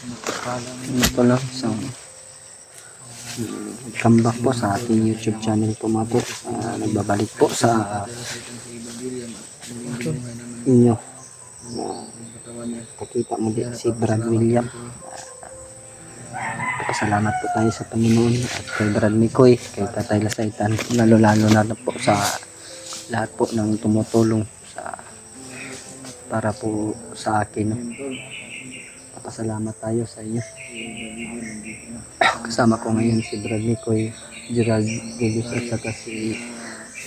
Ito lang isang comeback po sa ating YouTube channel po mga po. Nagbabalik po sa inyo. Pakita mo din si Brad William. Pasalamat po tayo sa Panginoon at kay Brad Mikoy, kay Tatay Lasaitan, lalo na po sa lahat po ng tumutulong para po sa akin. Pasalamat tayo sa inyo. Kasama ko ngayon si Brad Mikoy, Gerald Gugos at saka si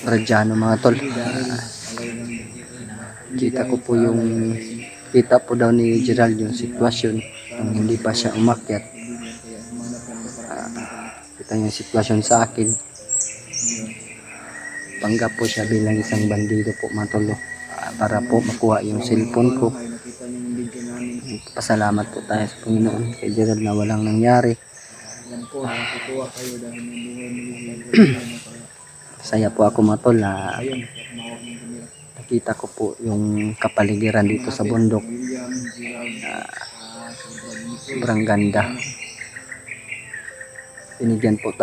Rajano mga tol. Kita po daw ni Gerald yung sitwasyon nung hindi pa siya umakyat. Kita yung sitwasyon sa akin. Panggap po siya bilang isang bandido po mga tol, para po makuha yung cellphone ko. Pasalamat po tayo sa Panginoon kay Gerald na walang nangyari. Saya po ako mga tol na nakita ko po yung kapaligiran dito sa bundok. Sobrang ganda. Binigyan po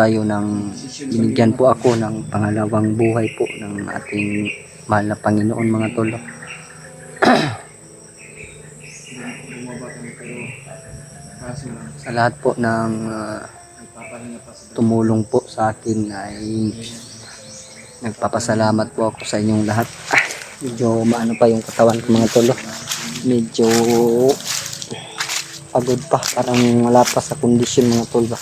ako ng pangalawang buhay po ng ating mahal na Panginoon mga tol. Sa lahat po ng tumulong po sa akin ay nagpapasalamat po ako sa inyong lahat. Medyo maano pa yung katawan ko mga tol. Medyo pagod pa, parang wala pa sa kondisyon mga tol ba.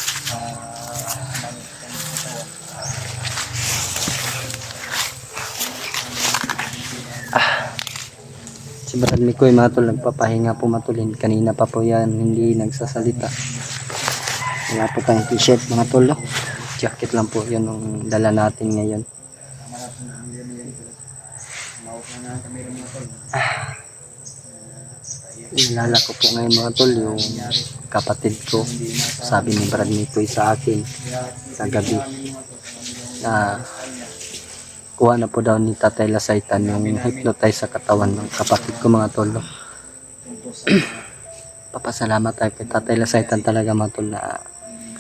Si Brad Mikoy mga tol, nagpapahinga po matulin. Kanina pa po yan, hindi nagsasalita. Wala po tayong t-shirt mga tol. Jacket lang po yun ang dala natin ngayon. Nilala ko po ngayon mga tol yung kapatid ko. Sabi ni Brad Mikoy sa akin kagabi na kuha na po daw ni Tatay Lasaitan yung hypnotize sa katawan ng kapatid ko mga tol. Papasalamat tayo kay Tatay Lasaitan talaga mga tol na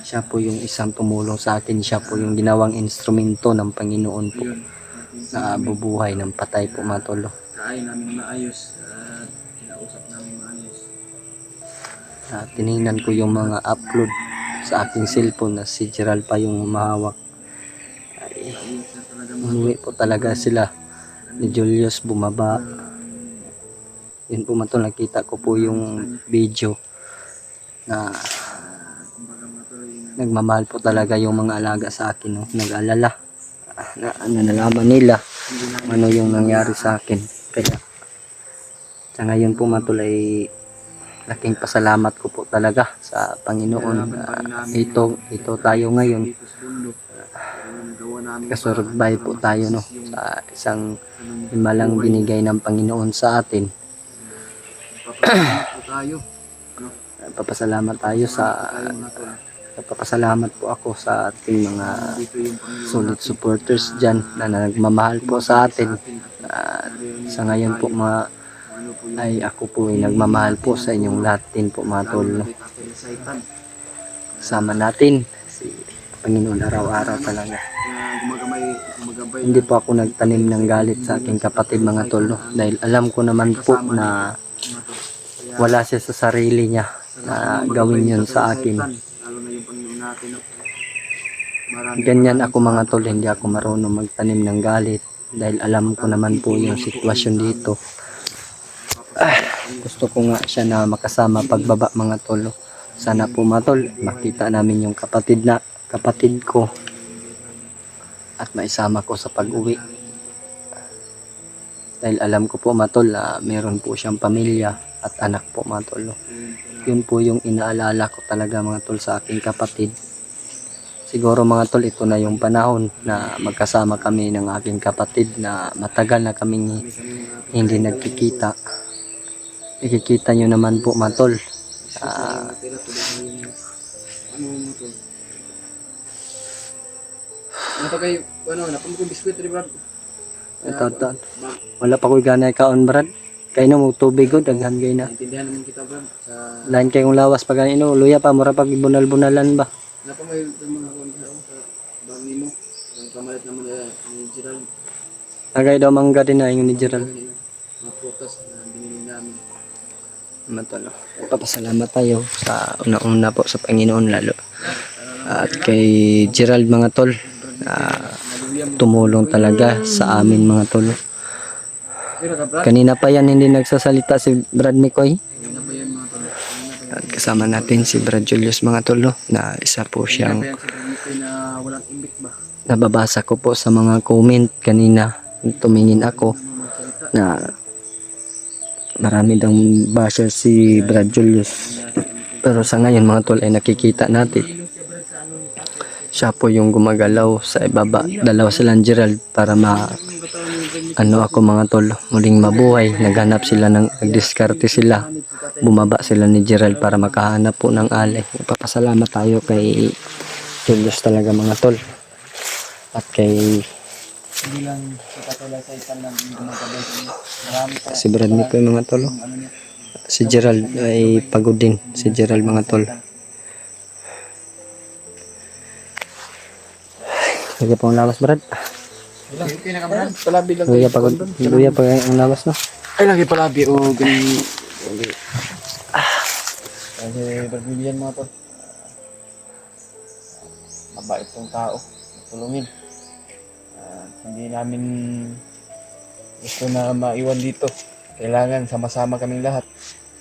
siya po yung isang tumulong sa akin. Siya po yung ginawang instrumento ng Panginoon po na bubuhay ng patay po mga tol. Kain namin maayos at kinausap namin maayos. Tinignan ko yung mga upload sa aking cellphone na si Gerald pa yung humahawak. Umuwi po talaga sila ni Julius, bumaba. Yun po matol, nakita ko po yung video na nagmamahal po talaga yung mga alaga sa akin, no? Nag-alala na nalaman nila ano yung nangyari sa akin. Kaya sa ngayon po matol ay laking pasalamat ko po talaga sa Panginoon. Ito tayo ngayon. Kasurvive po tayo, no, sa isang himalang binigay ng Panginoon sa atin. Papasalamat tayo Papasalamat po ako sa ating mga solid supporters dyan na nagmamahal po sa atin. Sa ngayon po ay ako po ay nagmamahal po sa inyong lahat din po mga tol, no? Kasama natin si Panginoon araw-araw talaga. Hindi po ako nagtanim ng galit sa aking kapatid mga tol, no? Dahil alam ko naman po na wala siya sa sarili niya na gawin yun sa akin. Ganyan ako mga tol, hindi ako marunong magtanim ng galit dahil alam ko naman po yung sitwasyon dito. Gusto ko nga siya na makasama pagbaba mga tol. Sana po mga tol, makita namin yung kapatid ko at maisama ko sa pag-uwi. Dahil alam ko po mga tol na meron po siyang pamilya at anak po mga tol. Yun po yung inaalala ko talaga mga tol sa aking kapatid. Siguro mga tol, ito na yung panahon na magkasama kami ng aking kapatid na matagal na kaming hindi nagkikita. Ikikita nyo naman po mga tol. Ito kayo, napuno ko biskwit rin Brad. Ito. Wala pa ko ganay kaon Brad. Kay no mo tubig ko daghan gay na. Naintindihan naman kita Brad sa Lain kay kung lawas pag ano luya pa mura pag bunal-bunalan ba. napa may mga kontra sa bagi mo. Ang kamalit naman ni Gerald. Agay daw mangga din na yung ni Gerald. Mga prutas na binili namin. Matalo. Papasalamat tayo sa una-una po sa Panginoon lalo. At kay Gerald mga tol, tumulong talaga sa amin mga tol. Pero ka Brad, Kanina pa yan hindi nagsasalita si Brad Mikoy. kanina pa yan mga tol. Kanina pa yan. At kasama natin si Brad Julius mga tol no, na isa po Kanina siyang pa yan si Brad Mikoy na walang imbik ba? nababasa ko po sa mga comment kanina. Tumingin ako Magsalita. na marami daw basher si Brad Julius. Pero sa ngayon mga tol ay nakikita natin siya po yung gumagalaw sa ibaba. Dalawa silang Gerald para ano ako mga tol, muling mabuhay. Naghanap sila nagdiskarte sila. Bumaba sila ni Gerald para makahanap po ng alay. Papasalamat tayo kay Julius talaga mga tol. At kay Hindi lang si Katulad sa itan lang gumagabay sa inyo. Marami pa. si Brad Mikoy mga tol. Ano niya? Si Gerald ay pagod din. Si Gerald mga tol. Lagi po ang lawas Brad. Okay na ka Brad? Palabi lang Luya pagod. Luya pa ang lawas no. Ay lagi palabi o ganun. Kasi Brazilian mga tol. Mabait tong tao. Tulungin. Hindi namin gusto na maiwan dito. Kailangan sama-sama kaming lahat.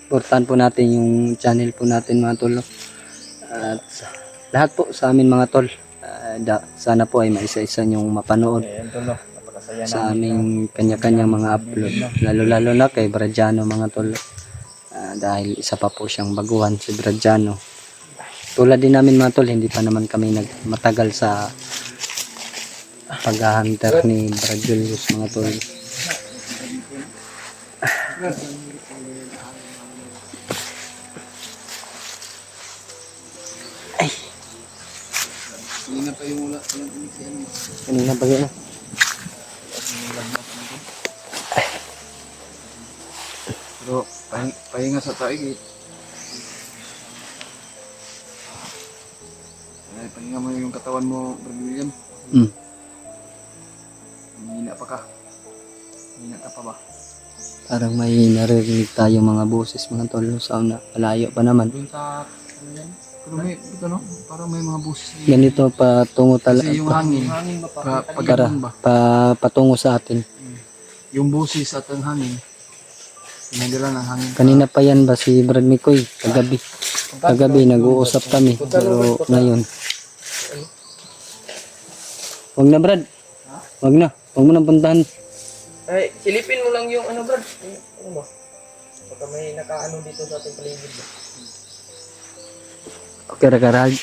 Supportan po natin yung channel po natin mga tol. No? At lahat po sa amin mga tol. Sana po ay maisa-isa yung mapanood Ayan tol no. Napakasaya sa namin. aming kanya-kanyang mga upload. Lalo-lalo na kay Bradiano mga tol. Dahil isa pa po siyang baguhan si Bradiano. Tulad din namin mga tol, hindi pa naman kami matagal sa pag-hunter ni Brad Julius mga tol. Ay, Kanina pa yung wala. Walang umisiyan. kanina ba yun? Pero pahinga sa taig eh. Ay, pahinga mo yung katawan mo, Brad William. Mm. Hina pa ka. Hina ka pa ba? Parang may naririnig tayo mga boses mga tol sa una. Malayo pa naman. Doon sa, ano yan? Pero may, ito no? Parang may mga busis. Ganito patungo talaga. Kasi yung hangin, pag ganun ba? Patungo sa atin. Yung busis at ang hangin, pinadala ng hangin. Kanina pa yan ba si Brad Mikoy? Kagabi. Kagabi nag-uusap kami. Pero ngayon. Wag na Brad. Wag na. Wag mo nang puntahan. Ay, silipin mo lang yung ano, Brad. Ano ba? Baka may nakaano dito sa ating paligid ba? Okay, ragarag.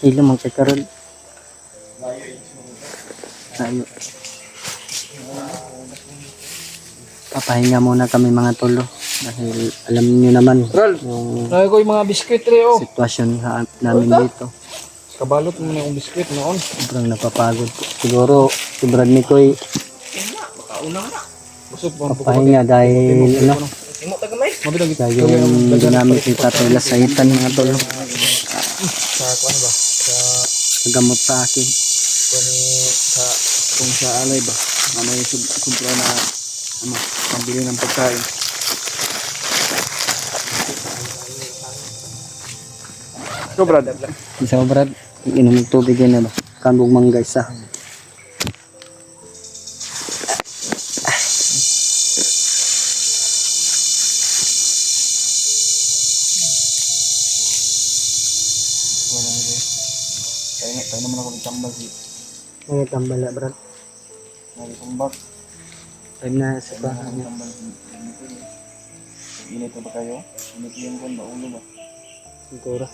Ilo mang kay Karol. Layo. Papahinga muna kami mga tolo. Dahil alam niyo naman Rol, yung Nagay ko yung mga biskwit Reo. sitwasyon namin dito. Kabalot mo na yung biskwit noon. Sobrang napapagod po. Siguro si Brad Mikoy Kauna na. Busog mo. papahinga dahil ano, Timo tagamay. Mabitang kita. dahil yung ginamit ni Tatay Lasaitan mga tolo. Sa kuan ba? Sa Gamot sa akin. kuan sa kung sa alay ba. Na may sobra na ano, pambili ng pagkain. So Brad, Isa ko Brad, inom ng tubig yan na ba? Kambog mangga isa. wala na din. Kaya naman ako nagtambal si May tambal na Brad. nagtambal. Time na sa Kaya bahay niya. nagtambal si init ba kayo? Init yung kuan ba ulo ba? Siguro.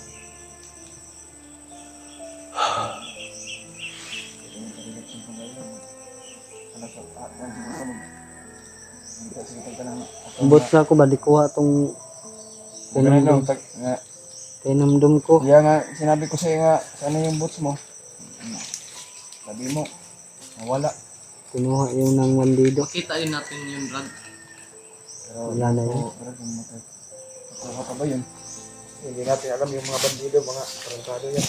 Ambot sa ako ba, di kuha tong Kaya Pinamdum ko. Kaya nga, sinabi ko sa'yo nga, sana yung boots mo. Sabi mo, nawala. Kinuha yung ng bandido. Kita din natin yun, Brad. Pero Wala na yun. Nakuha pa ba yun? Hindi natin alam yung mga bandido, mga tarantado yan.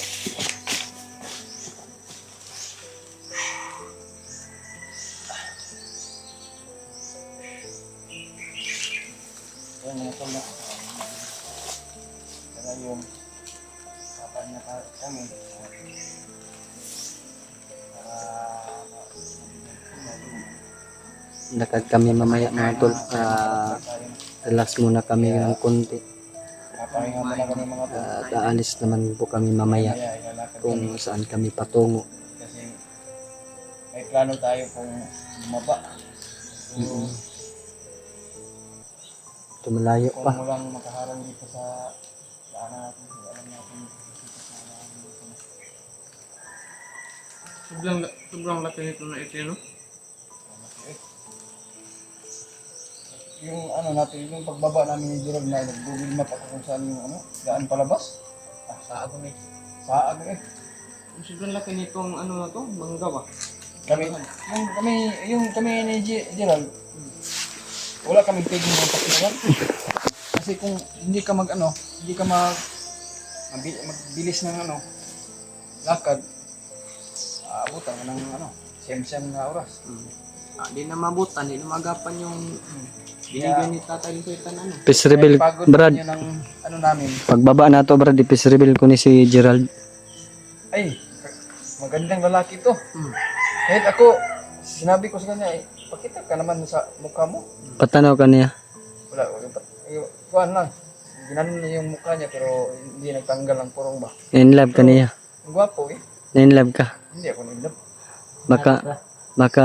Ayan mga tol na. Kaya yung kapal na kami. Lakad kami mamaya mga tol. Relax muna kami ng konti. Papahinga muna kami mga tol. At aalis naman po kami mamaya Kaya ilalakad kung kami. saan kami patungo. Kasi may plano tayo kung bumaba. So, Tumalayo kung pa. walang makaharang dito sa daanan natin, so alam natin dito sa daanan dito na. Sobrang laki nito na ito, no? Yung ano natin, yung pagbaba namin ni Gerald na nag-google map ako kung saan yung ano, daan palabas. Sa ako na Saag eh. Sobrang laki nitong ano na to, mangga ba? Kami ni Gerald, wala kaming piging ng pakilawan. Kasi kung hindi ka magbilis ng ano, lakad, aabutan ka ng ano, siyam-siyam na oras. Di na mabutan, di na magapan yung binigyan ni Tatay Linsoy ano. Peace reveal, Pagod Brad. yun ng ano namin. Pagbaba na to, Brad, peace reveal ko ni si Gerald. Ay, magandang lalaki to. Kahit ako, sinabi ko sa kanya, pakita ka naman sa mukha mo. Patanaw ka niya. Wala, kuhaan lang. Ginanon niya yung mukha niya pero hindi nagtanggal ang purong ba. In love ka niya. Ang gwapo eh. In love ka. Hindi ako nilap. Baka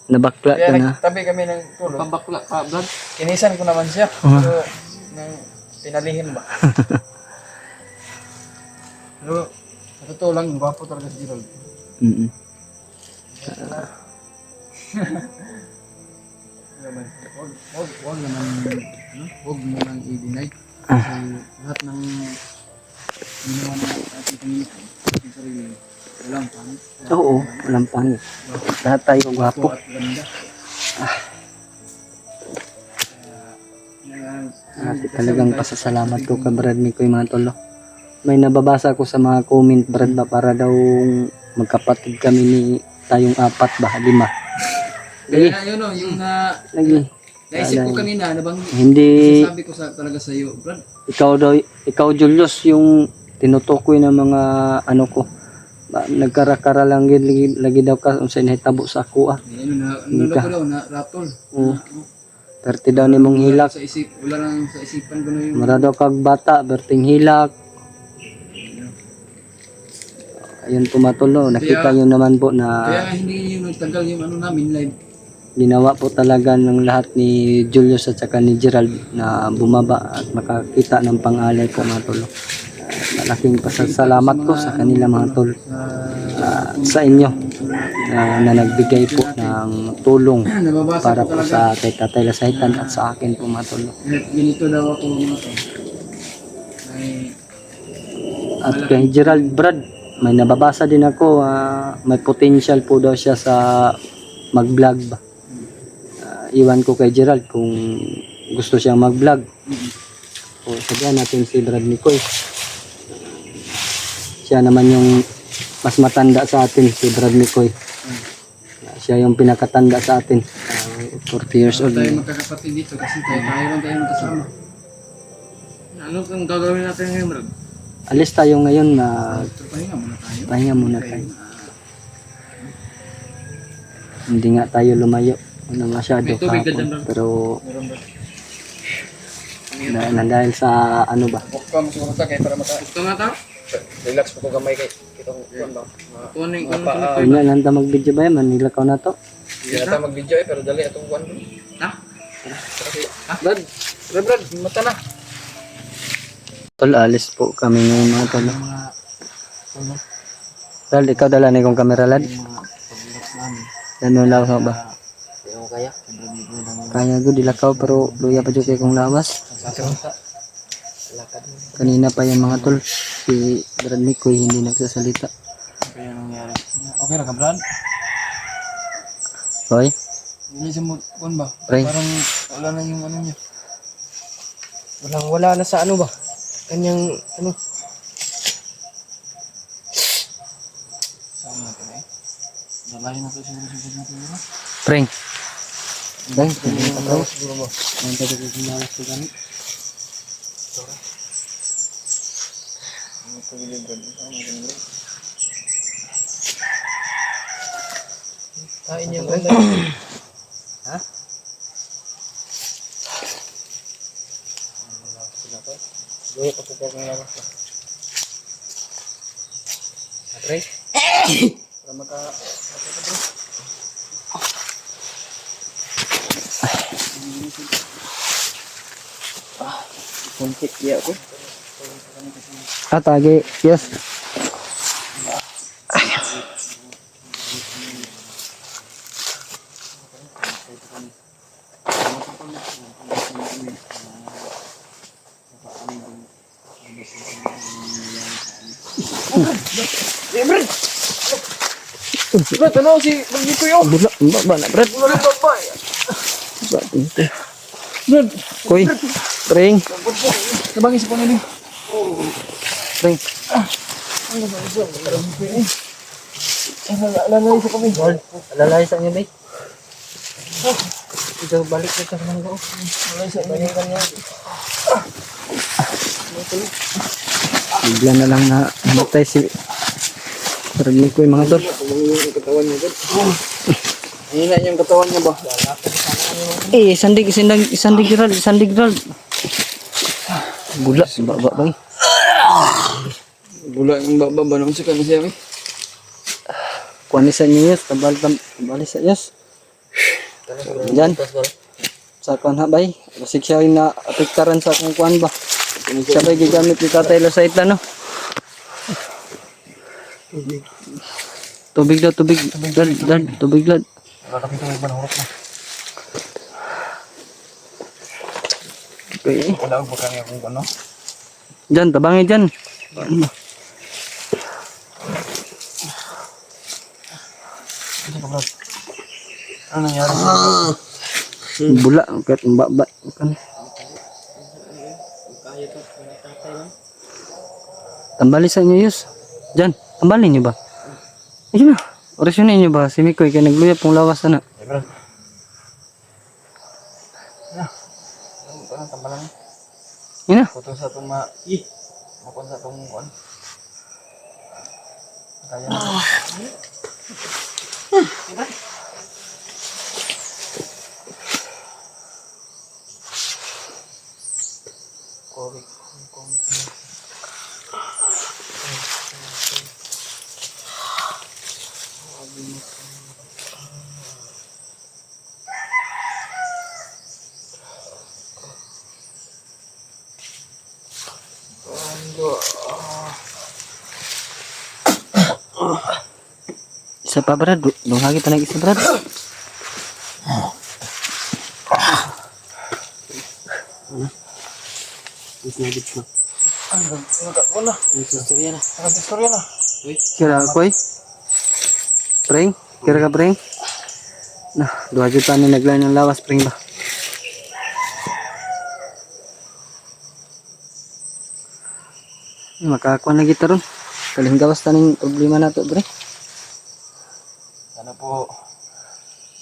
nabakla Kaya ka na. nagtabi kami ng tulog. Pabakla ka, Brad. Kinisan ko naman siya. Pero nang pinalihin ba. Pero sa totoo lang, gwapo talaga si Gerald. Mm. Huwag naman, huwag mo nang i-deny. Kasi lahat ng ginawa na ating Panginoon, ating sarili, walang pangit. Oo, walang pangit. Lahat tayo gwapo. At ganda. At talagang pasasalamat ko ka Brad Mikoy mga tolo. May nababasa ko sa mga comment Brad ba para daw magkapatid kami ni tayong 4 ba 5. Kaya yun o, yung Lagi. naisip ko kanina, Hindi sabi ko talaga sa iyo, Brad. ikaw Julius yung tinutukoy ng mga ano ko. Nagkarakara lang lagi daw ka unsa inahitabo sa ako ah. Ano ko daw, na ratol. Perti daw nimong hilak. Wala lang sa isipan ko na yung... Mara daw kag bata, berting hilak. Ayun pumatulo, nakita nyo naman po na Kaya nga hindi yung nagtagal yung ano namin live. ginawa po talaga ng lahat ni Julius at saka ni Gerald na bumaba at makakita ng pangalay po mga tolo. Malaking pasasalamat ko sa kanila mga tol. Sa inyo na nagbigay po ng tulong Nababasa para ko po talaga. sa kay Tatay Lasaitan at sa akin po mga tol. Ganito daw ako mga to. May... At kay Gerald Brad, may nababasa din ako, may potential po daw siya sa mag-vlog ba. Iwan ko kay Gerald kung gusto siyang mag-vlog. O sabihan natin si Brad Mikoy. Siya naman yung mas matanda sa atin, si Brad Mikoy. Siya yung pinakatanda sa atin. 40 years old. Tayo magkakapatid dito kasi tayo lang tayo magkasama. Ano kung gagawin natin ngayon, Brad? Alis tayo ngayon na Pahinga muna tayo. pahinga muna tayo. Hindi nga tayo lumayo na masyado May tubig kahapon. na dyan, Pero Meron ba? na dahil sa ano ba? Huwag ka masiguro sa kaya para Gusto nga tao? relax po ko gamay kay kitong kuwan ba. Kunin Mga paa. Kung yan, nanda mag-video ba yan? Manilakaw na to. Hindi na tayo mag-video pero dali atong kuwan. Ha? Brad, Brad, mata na. Tol, alis po kami ngayon mga tol. Lad, ikaw dala na kong kamera lad. Ano lang ba? Ayaw kaya? Kaya ko dilakaw pero luya pa dyan kay kong lawas. Kanina pa yung mga tol. Si Brad Mikoy hindi nagsasalita. Kaya nangyari. Okay na ka, Brad? Hoy, Hindi siya mo, kuwan ba? Pre. Parang wala na yung ano niya. Wala na sa ano ba? Kanyang ano? Saan natin eh? Dalahin na ito siguro natin yun. Preng. Preng, Siguro ba? ang tayo ko sumalas ko ganun. Ano ito gilid, Brad? Saan natin, Brad? Kain niya ba? Ha? Gaya pa po ng lawas ba? Pre? Para maka... Kuntik ya ako. Age, yes. Brad, ano si Brad Mikoy yun? Ba na, Brad. Wala ba ba? Brad, Koy, Preng, nabangin si Pangaling. Preng. Alalay sa kami. Alalay sa inyo, bay. Ikaw balik na sa mga ko. Alalay sa inyo kanya. Bigla na lang na namatay si Brad Mikoy mga tol. Yung katawan niya, Brad. Hina yung katawan niya ba? Sandig Gerald. Bula, baba bay. Bula yung baba naman siya kanya siya. Kuha ni sa inyo, yes. Tabali sa yes. Yan. Sa kuhan ha, bay. Basig siya yung na-apektaran sa akong kuhan ba. Siya ba'y gigamit ni Tatay Losaita, no? Tubig daw, tubig. Dad, tubig lad. Nakakapito may manahurot na. Okay. Wala ko ba kanya kung ano? Diyan, tabangi dyan. Hindi ka, Brad. Ano nangyari? Bula, kahit mbaba. Tambali sa inyo, Yus. Diyan, tambalin nyo ba? Ayun na. Orasyonin nyo ba? Si Mikoy, kaya nagluyap pong lawas na. Eh, Brad. Ano? Ano tambalan? Yun na. Putol sa itong makon sa itong kuan. Kaya na. Isa pa, Brad. Lunghagi pa nag-isa, Brad. Wala. Istorya na. Istorya na. Kira koy. Preng, kira ka preng. Nah, 2 juta ni naglan ng lawas preng ba. Makakuha na kita ron. Kaling gawas taning problema nato, bre. Sana po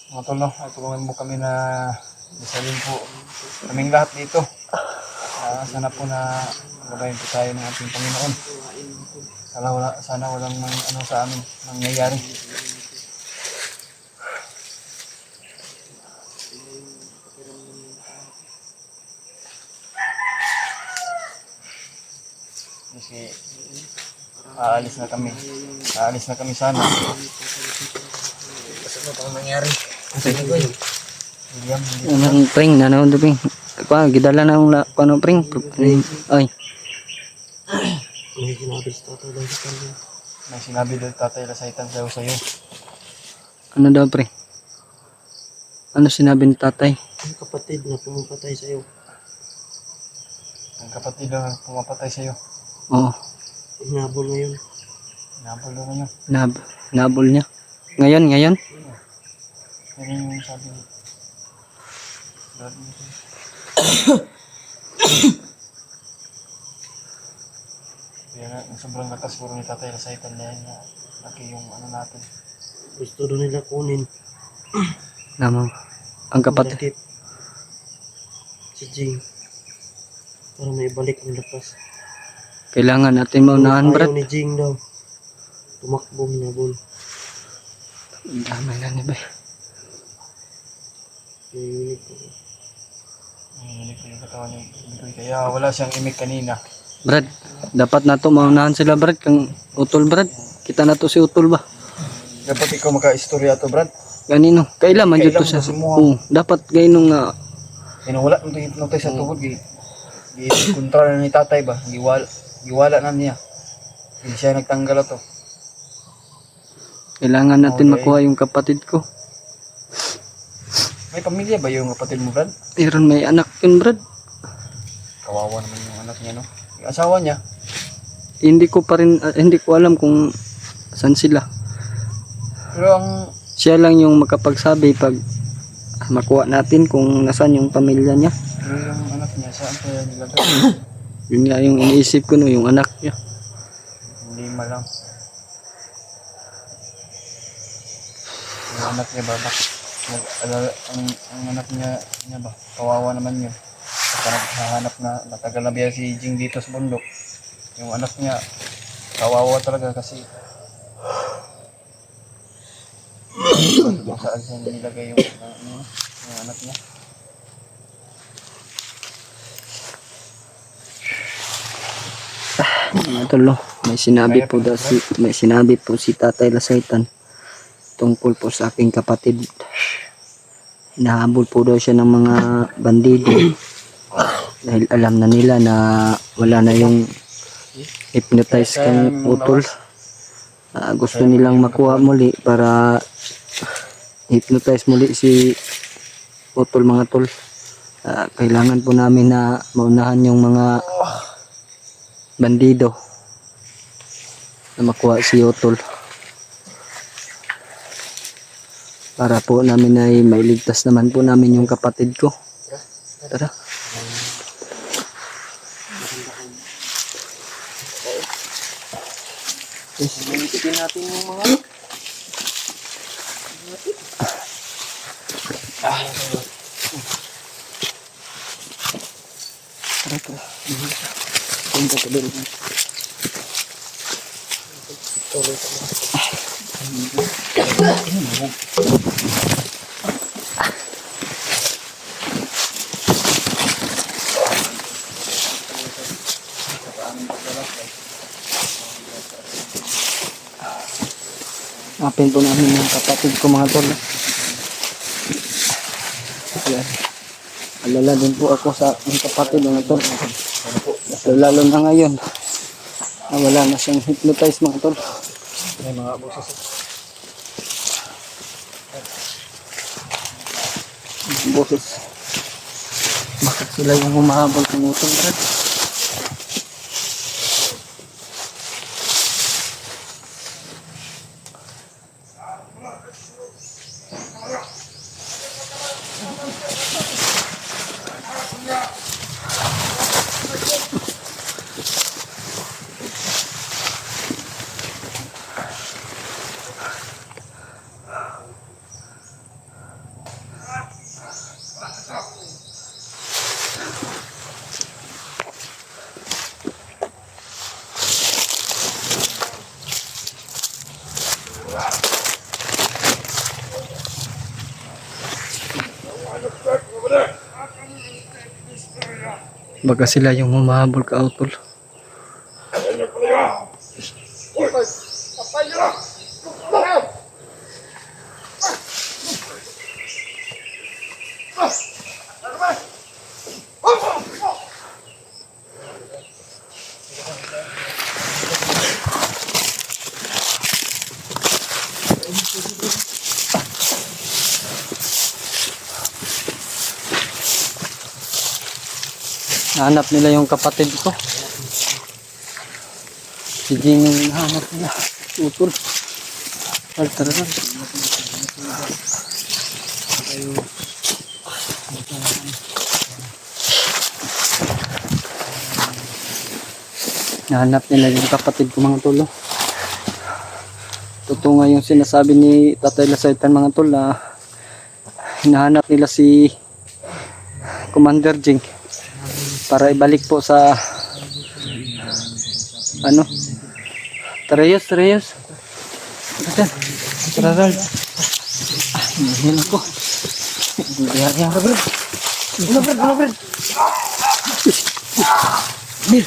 mga tol, no? Tulungan mo kami na isalin po kaming lahat dito. Sana po na magabayan po tayo ng ating Panginoon. Sana walang ano sa amin nangyayari. Kasi aalis na kami. Aalis na kami sana. Kasi ano pang nangyari? William, hindi Anong preng, nanaon do preng. Kuha, gidala na ang kuano preng. Ay, may sinabi doon Tatay Lasaitan daw sa'yo. ano daw preng? Ano sinabi ni tatay? Ang kapatid na pumapatay sa'yo. Ang kapatid lang ang pumapatay sa'yo. Oo, Inabol ngayon. Nabol daw niya. nabol niya. Ngayon. Yan yung sabi ni Brad nito. Kaya nga, yung sobrang lakas puro ni Tatay Lasaitan na yan na laki yung ano natin. Gusto doon nila kunin. Namang, ang kapatid. Malakit. Si Jing. Para may balik ang lakas. Kailangan natin maunahan, Brad. Ayaw ni Jing daw. Tumakbo, hinabol. Damay na ni Bay. Naiinip ko. Nanginig ko yung katawan ni Bigoy. Kaya wala siyang imik kanina. Brad, dapat na to maunahan sila, Brad. Kang Utol, Brad. Kita na to si Utol ba? Dapat ikaw maka-istorya to, Brad. Ganino. Kailan man dito Kailan sa... mo si Muha? Oo, dapat ganino nga. Wala nung hipnotize sa tubod. Kontra na ni Tatay ba? Giwala na niya. Hindi siya nagtanggal to. Kailangan natin Okay. makuha yung kapatid ko. May pamilya ba yung kapatid mo, Brad? Meron may anak yun, Brad. Kawawa naman yung anak niya, no? Yung asawa niya, Hindi ko pa rin, hindi ko alam kung saan sila. pero ang Siya lang yung makapagsabi pag makuha natin kung nasaan yung pamilya niya. pero yung anak niya, saan kaya nilagay? Yun nga yung iniisip ko no, yung anak niya. Hindi malang. Yung anak niya ba? Ang anak niya ba? Kawawa naman yun. Saka naghahanap na, matagal na biya si Jing dito sa bundok. Yung anak niya, kawawa talaga kasi kung saan siya nilagay yung anak niya. Mga tolo, may sinabi po si Tatay Lasaitan tungkol po sa aking kapatid. Hinahabol po daw siya ng mga bandido dahil alam na nila na wala na yung hypnotize kang Utol. Gusto nilang makuha muli para hypnotize muli si Utol, mga tol. Kailangan po namin na maunahan yung mga bandido na makuha si Utol para po namin ay mailigtas naman po namin yung kapatid ko. Tara. Tingnan natin yung mga Tara, tara. Punta ka doon. Apin po namin yung kapatid ko, mga tol. Ayan. Alala din po ako sa aking kapatid, mga tol. Lalo na ngayon. Wala na siyang hypnotize, mga tol. may mga boses. Boses. Bakit sila yung humahabol ng Utol, Brad? Baka sila yung humahabol ka, Utol. Hanap nila yung kapatid ko. Si Jing yung hinahanap nila. Utol. Tara. Nahanap nila yung kapatid ko mga tol. Totoo nga yung sinasabi ni Tatay Lasaitan mga tol na hinahanap nila si Commander Jing para ibalik po sa ano Reyes tara Rald mahil ako biyaya bro Bro. Mir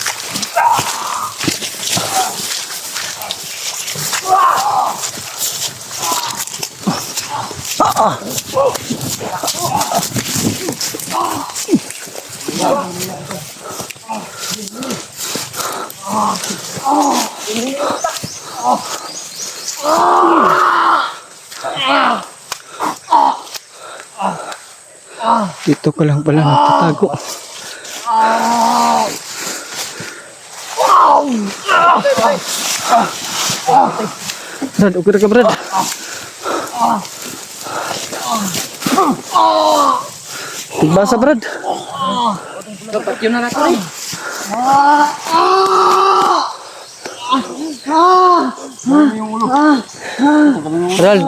dito ko lang pala natatago. Brad, okay ka Brad? Tigbasa Brad. Dapat yun na natin. Rald.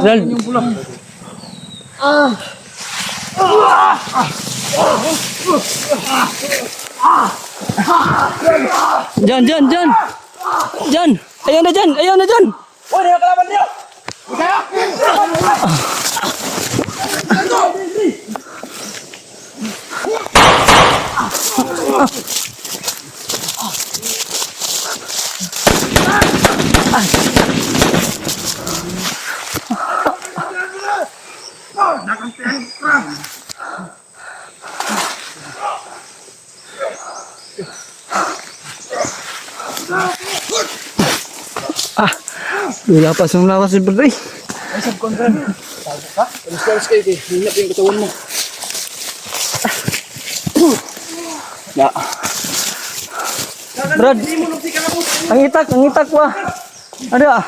Jan. Ayaw na dyan. Uy, di kalaban niyo. Lapas si Brad. Ay, subcontrol. Tago ka? Alis kayo kay. Hinap yung katawan mo. Ya. Brad. Ang itak wa. Ada.